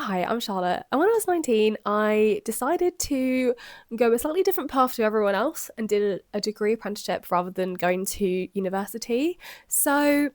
Hi, I'm Charlotte. And when I was 19, I decided to go a slightly different path to everyone else and did a degree apprenticeship rather than going to university. So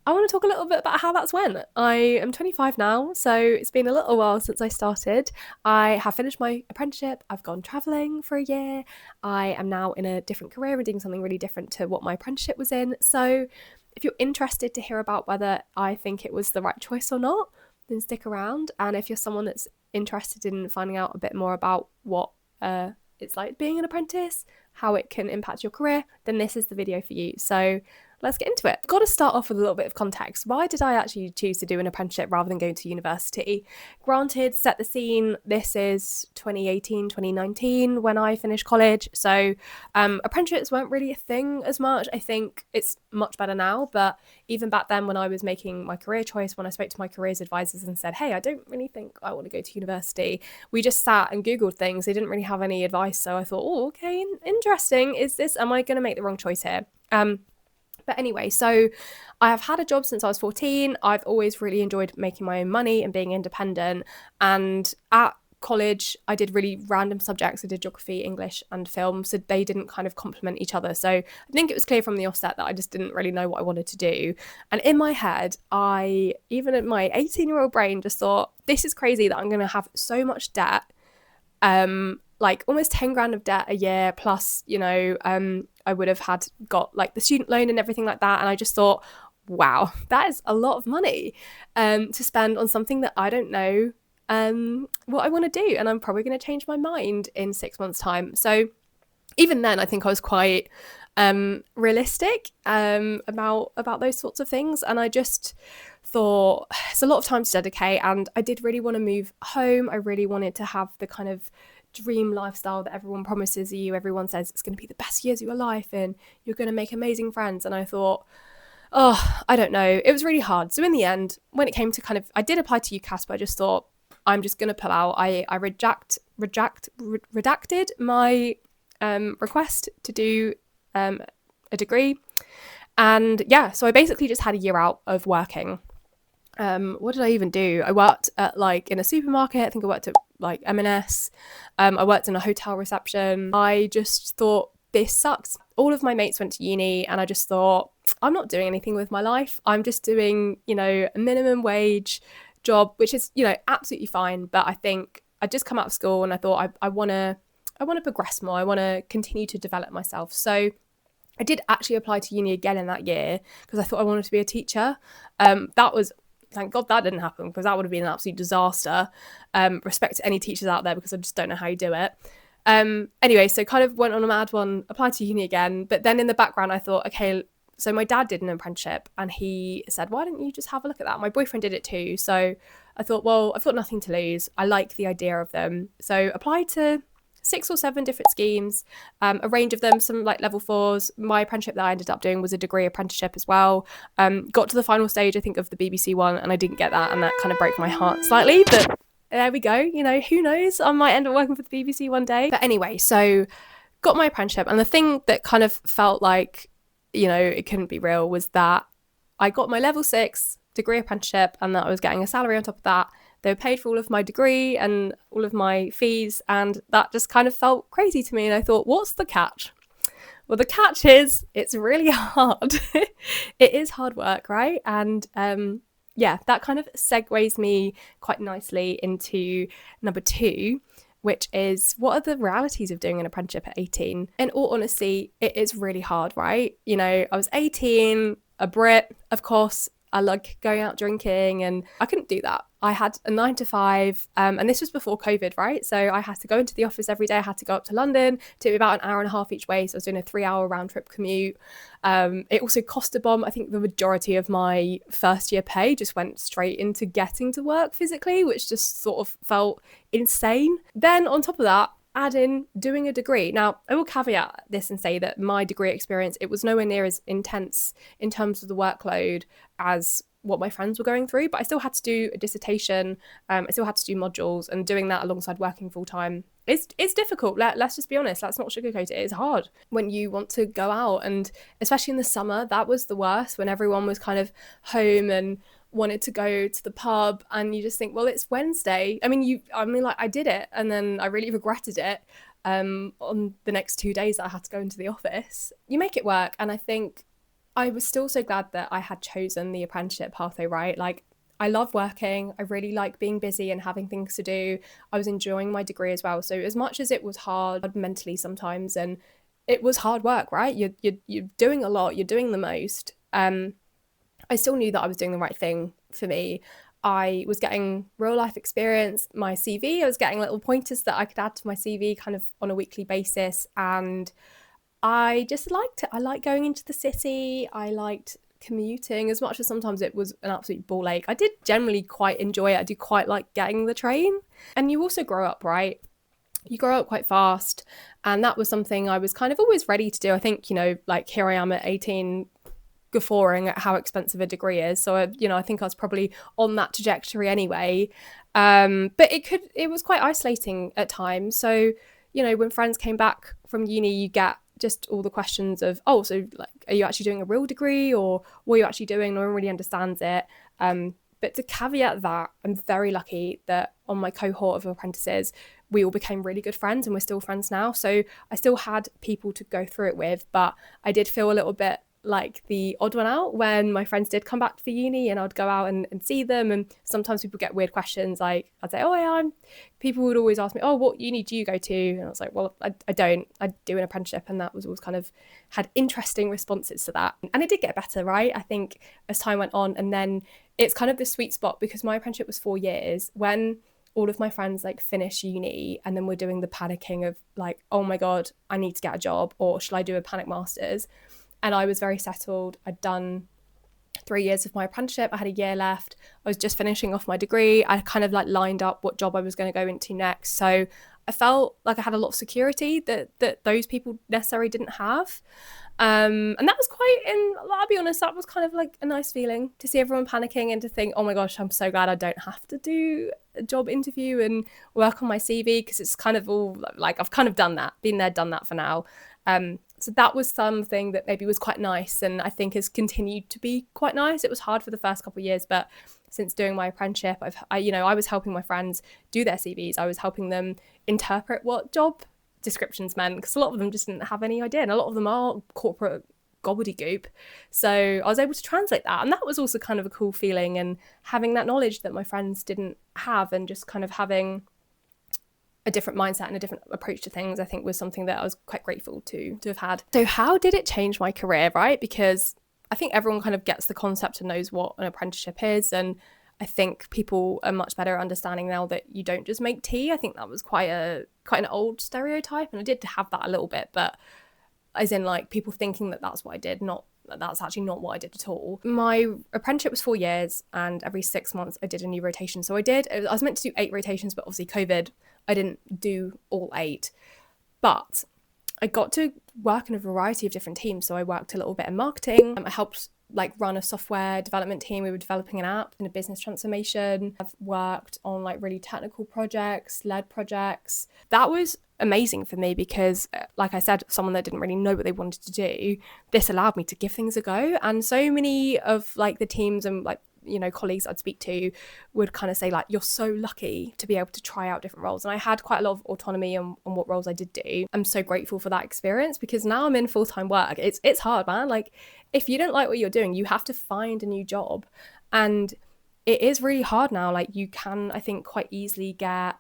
I want to talk a little bit about how that's went. I am 25 now, so it's been a little while since I started. I have finished my apprenticeship. I've gone traveling for a year. I am now in a different career and doing something really different to what my apprenticeship was in. So if you're interested to hear about whether I think it was the right choice or not, then stick around. And if you're someone that's interested in finding out a bit more about what it's like being an apprentice, how it can impact your career, then this is the video for you. So let's get into it. I've got to start off with a little bit of context. Why did I actually choose to do an apprenticeship rather than going to university? Granted, set the scene, this is 2018, 2019 when I finished college. So apprenticeships weren't really a thing as much. I think it's much better now. But even back then when I was making my career choice, when I spoke to my careers advisors and said, hey, I don't really think I want to go to university, we just sat and Googled things. They didn't really have any advice. So I thought, oh, okay, interesting. Am I going to make the wrong choice here? But anyway, so I have had a job since I was 14. I've always really enjoyed making my own money and being independent. And at college, I did really random subjects. I did geography, English, and film. So they didn't kind of complement each other. So I think it was clear from the offset that I just didn't really know what I wanted to do. And in my head, even at my 18-year-old brain, just thought, this is crazy that I'm going to have so much debt. Like almost 10 grand of debt a year plus, I would have got like the student loan and everything like that. And I just thought, wow, that is a lot of money to spend on something that I don't know what I want to do. And I'm probably going to change my mind in 6 months' time. So even then, I think I was quite realistic about those sorts of things. And I just thought it's a lot of time to dedicate. And I did really want to move home. I really wanted to have the kind of dream lifestyle that everyone promises you. Everyone says it's going to be the best years of your life and you're going to make amazing friends. And I thought, oh, I don't know. It was really hard. So in the end, when it came to I did apply to UCAS, but I just thought, I'm just going to pull out. I redacted my request to do a degree. And yeah, so I basically just had a year out of working. What did I even do? I worked at in a supermarket. I think I worked at M&S. I worked in a hotel reception. I just thought, this sucks. All of my mates went to uni and I just thought, I'm not doing anything with my life. I'm just doing, a minimum wage job, which is, absolutely fine. But I think I'd just come out of school and I thought I want to progress more. I want to continue to develop myself. So I did actually apply to uni again in that year because I thought I wanted to be a teacher. Thank God that didn't happen because that would have been an absolute disaster. Respect to any teachers out there because I just don't know how you do it. Anyway, so kind of went on a mad one, applied to uni again. But then in the background, I thought, okay, so my dad did an apprenticeship and he said, why don't you just have a look at that? My boyfriend did it too. So I thought, well, I've got nothing to lose. I like the idea of them. So applied to 6 or 7 different schemes, a range of them, some level 4s. My apprenticeship that I ended up doing was a degree apprenticeship as well. Got to the final stage, I think, of the BBC one, and I didn't get that, and that kind of broke my heart slightly, but there we go. Who knows? I might end up working for the BBC one day. But anyway, so got my apprenticeship, and the thing that kind of felt like, it couldn't be real was that I got my level 6 degree apprenticeship and that I was getting a salary on top of that. They were paid for all of my degree and all of my fees, and that just kind of felt crazy to me. And I thought, what's the catch? Well, the catch is it's really hard. It is hard work, right? And that kind of segues me quite nicely into number 2, which is, what are the realities of doing an apprenticeship at 18? In all honesty, it is really hard, right? I was 18, a Brit, of course. I like going out drinking and I couldn't do that. I had a 9 to 5 and this was before COVID, right? So I had to go into the office every day. I had to go up to London. It took me about an hour and a half each way. So I was doing a 3-hour round trip commute. It also cost a bomb. I think the majority of my first year pay just went straight into getting to work physically, which just sort of felt insane. Then on top of that, add in doing a degree. Now, I will caveat this and say that my degree experience, it was nowhere near as intense in terms of the workload as what my friends were going through, but I still had to do a dissertation. I still had to do modules, and doing that alongside working full time it's difficult. Let's just be honest. Let's not sugarcoat it. It's hard when you want to go out, and especially in the summer, that was the worst when everyone was kind of home and wanted to go to the pub, and you just think, well, it's Wednesday. Like I did it, and then I really regretted it on the next 2 days that I had to go into the office. You make it work, and I think I was still so glad that I had chosen the apprenticeship pathway, right? Like, I love working. I really like being busy and having things to do. I was enjoying my degree as well. So as much as it was hard mentally sometimes, and it was hard work, right? You're doing a lot. You're doing the most. I still knew that I was doing the right thing for me. I was getting real life experience, my CV. I was getting little pointers that I could add to my CV kind of on a weekly basis. And I just liked it. I liked going into the city. I liked commuting as much as sometimes it was an absolute ball ache. I did generally quite enjoy it. I do quite like getting the train. And you also grow up, right? You grow up quite fast. And that was something I was kind of always ready to do. I think, like here I am at 18, guffawing at how expensive a degree is. So, I think I was probably on that trajectory anyway. But it was quite isolating at times. So, when friends came back from uni, you get just all the questions of, oh, so like, are you actually doing a real degree, or what are you actually doing? No one really understands it. But to caveat that, I'm very lucky that on my cohort of apprentices, we all became really good friends, and we're still friends now. So I still had people to go through it with, but I did feel a little bit like the odd one out when my friends did come back to the uni, and I'd go out and see them. And sometimes people get weird questions, like I'd say, oh yeah, people would always ask me, oh, what uni do you go to? And I was like, well, I don't, I do an apprenticeship. And that was always kind of had interesting responses to that. And it did get better, right? I think as time went on, and then it's kind of the sweet spot, because my apprenticeship was 4 years. When all of my friends like finish uni, and then we're doing the panicking of like, oh my God, I need to get a job, or should I do a panic masters? And I was very settled. I'd done 3 years of my apprenticeship. I had a year left. I was just finishing off my degree. I kind of like lined up what job I was going to go into next. So I felt like I had a lot of security that those people necessarily didn't have. And that was I'll be honest, that was kind of like a nice feeling to see everyone panicking and to think, oh my gosh, I'm so glad I don't have to do a job interview and work on my CV, because it's kind of all like, I've kind of done that, been there, done that for now. So that was something that maybe was quite nice, and I think has continued to be quite nice. It was hard for the first couple of years, but since doing my apprenticeship, I was helping my friends do their CVs. I was helping them interpret what job descriptions meant, because a lot of them just didn't have any idea, and a lot of them are corporate gobbledygook. So I was able to translate that, and that was also kind of a cool feeling, and having that knowledge that my friends didn't have, and just kind of having a different mindset and a different approach to things, I think was something that I was quite grateful to have had. So how did it change my career, right? Because I think everyone kind of gets the concept and knows what an apprenticeship is, and I think people are much better understanding now that you don't just make tea. I think that was quite an old stereotype, and I did have that a little bit, but as in like people thinking that that's what I did, that's actually not what I did at all. My apprenticeship was 4 years, and every 6 months I did a new rotation. So I was meant to do 8 rotations, but obviously COVID, I didn't do all 8. But I got to work in a variety of different teams. So I worked a little bit in marketing. I helped like run a software development team. We were developing an app in a business transformation. I've worked on like really technical projects, led projects. That was amazing for me because, like I said, someone that didn't really know what they wanted to do, this allowed me to give things a go. And so many of like the teams and like, colleagues I'd speak to would kind of say like, you're so lucky to be able to try out different roles. And I had quite a lot of autonomy on what roles I did do. I'm so grateful for that experience, because now I'm in full-time work. It's hard, man. Like if you don't like what you're doing, you have to find a new job. And it is really hard now. Like you can, I think, quite easily get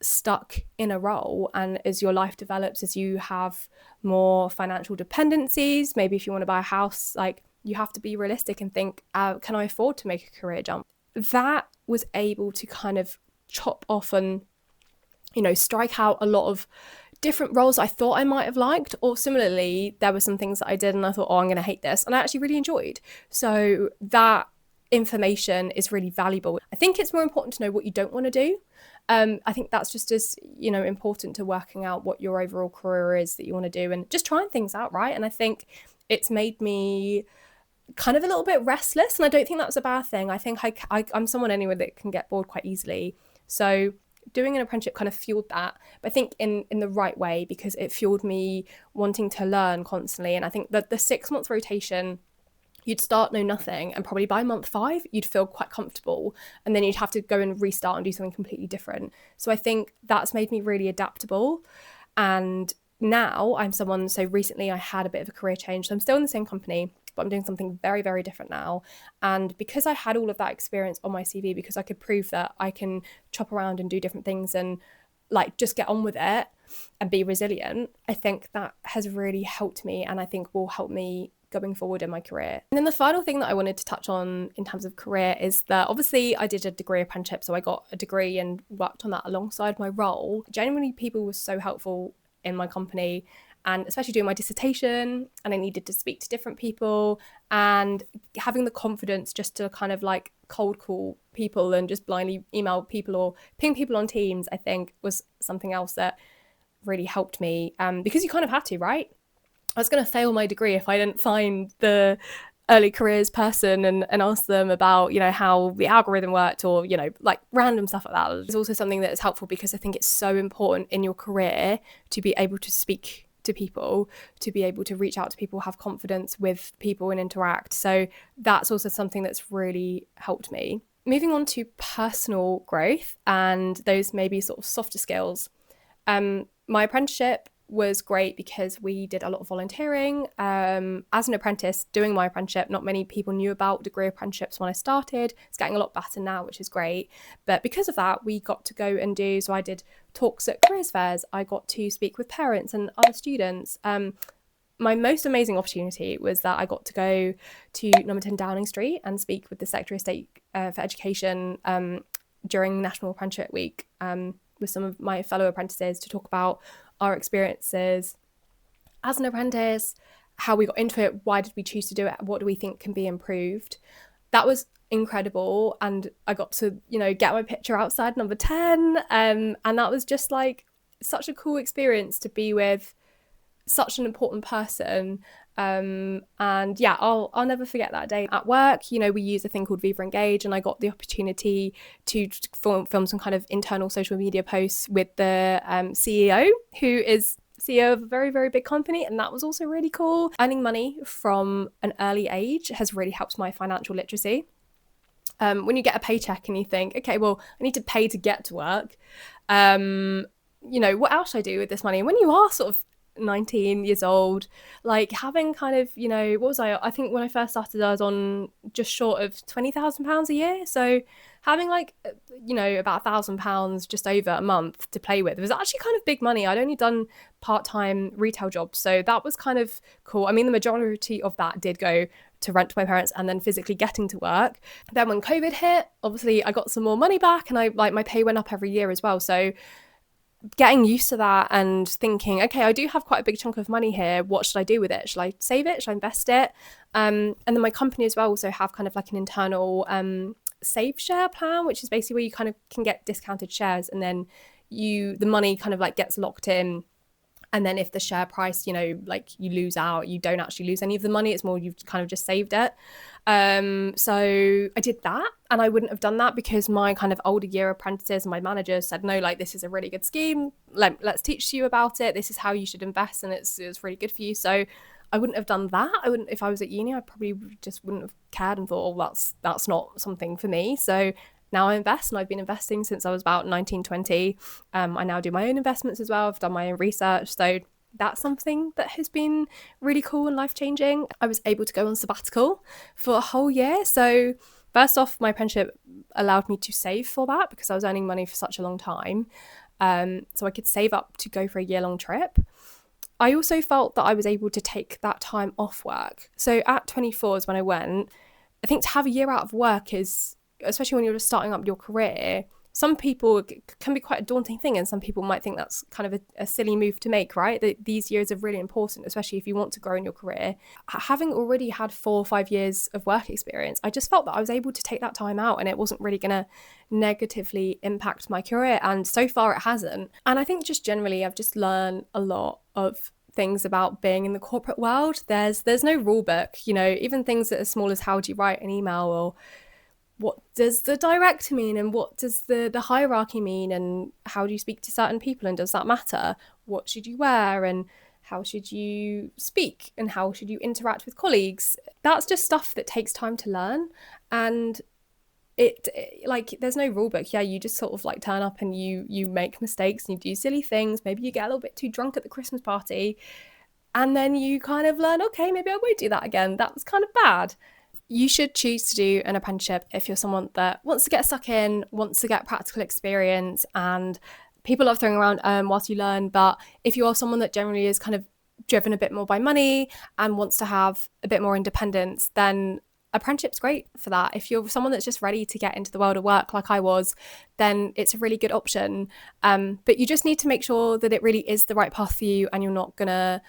stuck in a role, and as your life develops, as you have more financial dependencies, maybe if you want to buy a house, like you have to be realistic and think, can I afford to make a career jump? That was able to kind of chop off and, strike out a lot of different roles I thought I might have liked, or similarly, there were some things that I did and I thought, I'm going to hate this, and I actually really enjoyed. So that information is really valuable. I think it's more important to know what you don't want to do. I think that's just as, important to working out what your overall career is that you want to do, and just trying things out, right? And I think it's made me kind of a little bit restless, and I don't think that's a bad thing. I think I'm someone anyway that can get bored quite easily. So doing an apprenticeship kind of fueled that, but I think in the right way, because it fueled me wanting to learn constantly. And I think that the 6 month rotation you'd start know nothing, and probably by month 5 you'd feel quite comfortable, and then you'd have to go and restart and do something completely different. So I think that's made me really adaptable. And now I'm someone, so recently I had a bit of a career change, so I'm still in the same company, but I'm doing something very, very different now. And because I had all of that experience on my CV, because I could prove that I can chop around and do different things and like just get on with it and be resilient, I think that has really helped me, and I think will help me going forward in my career. And then the final thing that I wanted to touch on in terms of career is that obviously I did a degree apprenticeship, so I got a degree and worked on that alongside my role. Genuinely, people were so helpful in my company, and especially doing my dissertation, and I needed to speak to different people, and having the confidence just to kind of like cold call people and just blindly email people or ping people on Teams, I think was something else that really helped me, because you kind of had to, right? I was going to fail my degree if I didn't find the early careers person and ask them about, how the algorithm worked, or, like random stuff like that. It's also something that is helpful because I think it's so important in your career to be able to speak to people, to be able to reach out to people, have confidence with people and interact. So that's also something that's really helped me. Moving on to personal growth and those maybe sort of softer skills. My apprenticeship was great because we did a lot of volunteering. As an apprentice, doing my apprenticeship, not many people knew about degree apprenticeships when I started. It's getting a lot better now, which is great. But because of that, we got to go and so I did talks at careers fairs. I got to speak with parents and other students. My most amazing opportunity was that I got to go to number 10 Downing Street and speak with the Secretary of State for Education during National Apprenticeship Week with some of my fellow apprentices to talk about our experiences as an apprentice, how we got into it, why did we choose to do it, what do we think can be improved. That was incredible, and I got to get my picture outside number 10, and that was just like such a cool experience to be with such an important person. And yeah, I'll never forget that day. At work, we use a thing called Viva Engage, and I got the opportunity to film some kind of internal social media posts with the CEO, who is CEO of a very, very big company, and that was also really cool. Earning money from an early age has really helped my financial literacy. When you get a paycheck and you think, okay, well, I need to pay to get to work, what else should I do with this money? And when you are sort of 19 years old, like having kind of, what was I think when I first started I was on just short of £20,000 a year, so having like about £1,000 just over a month to play with was actually kind of big money. I'd only done part-time retail jobs, so that was kind of cool. I mean, the majority of that did go to rent to my parents and then physically getting to work. Then when COVID hit, obviously I got some more money back, and my pay went up every year as well, so getting used to that and thinking, okay, I do have quite a big chunk of money here. What should I do with it? Should I save it? Should I invest it? And then my company as well also have kind of like an internal save share plan, which is basically where you kind of can get discounted shares, and then the money kind of like gets locked in. And then if the share price, like you lose out, you don't actually lose any of the money. It's more you've kind of just saved it. So I did that, and I wouldn't have done that because my kind of older year apprentices and my managers said, no, like this is a really good scheme. Let's teach you about it. This is how you should invest, and it's really good for you. So I wouldn't have done that. I wouldn't, if I was at uni, I probably just wouldn't have cared and thought, oh, that's not something for me. So now I invest, and I've been investing since I was about 19, 20. I now do my own investments as well. I've done my own research. So that's something that has been really cool and life-changing. I was able to go on sabbatical for a whole year. So first off, my apprenticeship allowed me to save for that because I was earning money for such a long time. So I could save up to go for a year-long trip. I also felt that I was able to take that time off work. So at 24 is when I went. I think to have a year out of work is, especially when you're just starting up your career, some people can be quite a daunting thing, and some people might think that's kind of a silly move to make, right? That these years are really important, especially if you want to grow in your career. Having already had 4 or 5 years of work experience, I just felt that I was able to take that time out, and it wasn't really going to negatively impact my career, and so far it hasn't. And I think just generally I've just learned a lot of things about being in the corporate world. There's no rule book, even things that are as small as how do you write an email, or what does the director mean, and what does the hierarchy mean, and how do you speak to certain people, and does that matter? What should you wear, and How should you speak? And how should you interact with colleagues? That's just stuff that takes time to learn. And it like, there's no rule book. Yeah, you just sort of like turn up and you make mistakes and you do silly things. Maybe you get a little bit too drunk at the Christmas party, and then you kind of learn, okay, maybe I won't do that again. That was kind of bad. You should choose to do an apprenticeship if you're someone that wants to get stuck in, wants to get practical experience, and people love throwing around whilst you learn. But if you are someone that generally is kind of driven a bit more by money and wants to have a bit more independence, then apprenticeship's great for that. If you're someone that's just ready to get into the world of work like I was, then it's a really good option. But you just need to make sure that it really is the right path for you and you're not gonna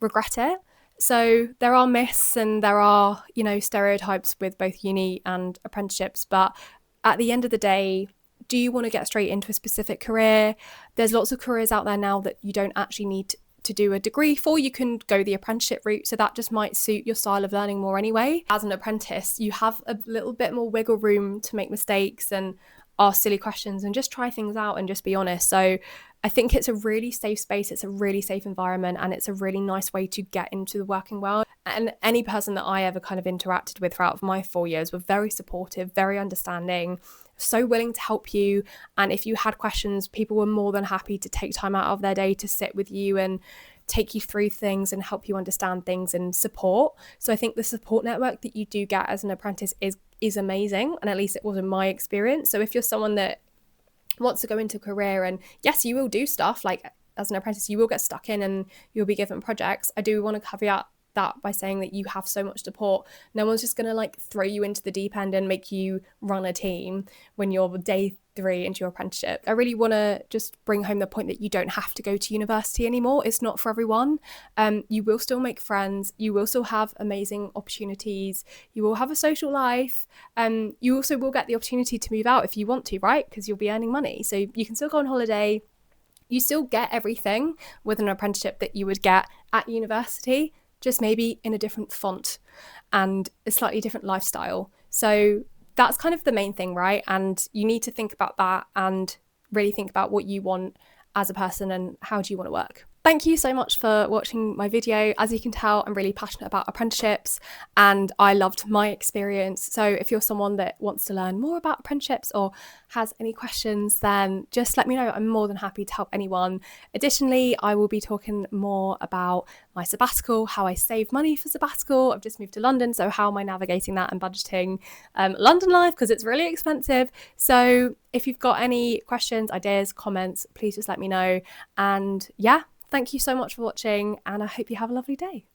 regret it. So there are myths and there are, stereotypes with both uni and apprenticeships, but at the end of the day, do you want to get straight into a specific career? There's lots of careers out there now that you don't actually need to do a degree for. You can go the apprenticeship route, so that just might suit your style of learning more anyway. As an apprentice, you have a little bit more wiggle room to make mistakes and ask silly questions and just try things out and just be honest. So I think it's a really safe space, it's a really safe environment, and it's a really nice way to get into the working world. And any person that I ever kind of interacted with throughout my 4 years were very supportive, very understanding, so willing to help you. And if you had questions, people were more than happy to take time out of their day to sit with you and take you through things and help you understand things and support. So I think the support network that you do get as an apprentice is amazing, and at least it was in my experience. So if you're someone that wants to go into a career, and yes, you will do stuff like as an apprentice, you will get stuck in and you'll be given projects. I do want to caveat that by saying that you have so much support. No one's just going to like throw you into the deep end and make you run a team when you're day 3 into your apprenticeship. I really want to just bring home the point that you don't have to go to university anymore. It's not for everyone. You will still make friends. You will still have amazing opportunities. You will have a social life. You also will get the opportunity to move out if you want to, right? Because you'll be earning money. So you can still go on holiday. You still get everything with an apprenticeship that you would get at university, just maybe in a different font and a slightly different lifestyle. So that's kind of the main thing, right? And you need to think about that and really think about what you want as a person and how do you want to work. Thank you so much for watching my video. As you can tell, I'm really passionate about apprenticeships and I loved my experience. So if you're someone that wants to learn more about apprenticeships or has any questions, then just let me know. I'm more than happy to help anyone. Additionally, I will be talking more about my sabbatical, how I save money for sabbatical. I've just moved to London, so how am I navigating that and budgeting London life, because it's really expensive. So if you've got any questions, ideas, comments, please just let me know. And yeah, thank you so much for watching, and I hope you have a lovely day.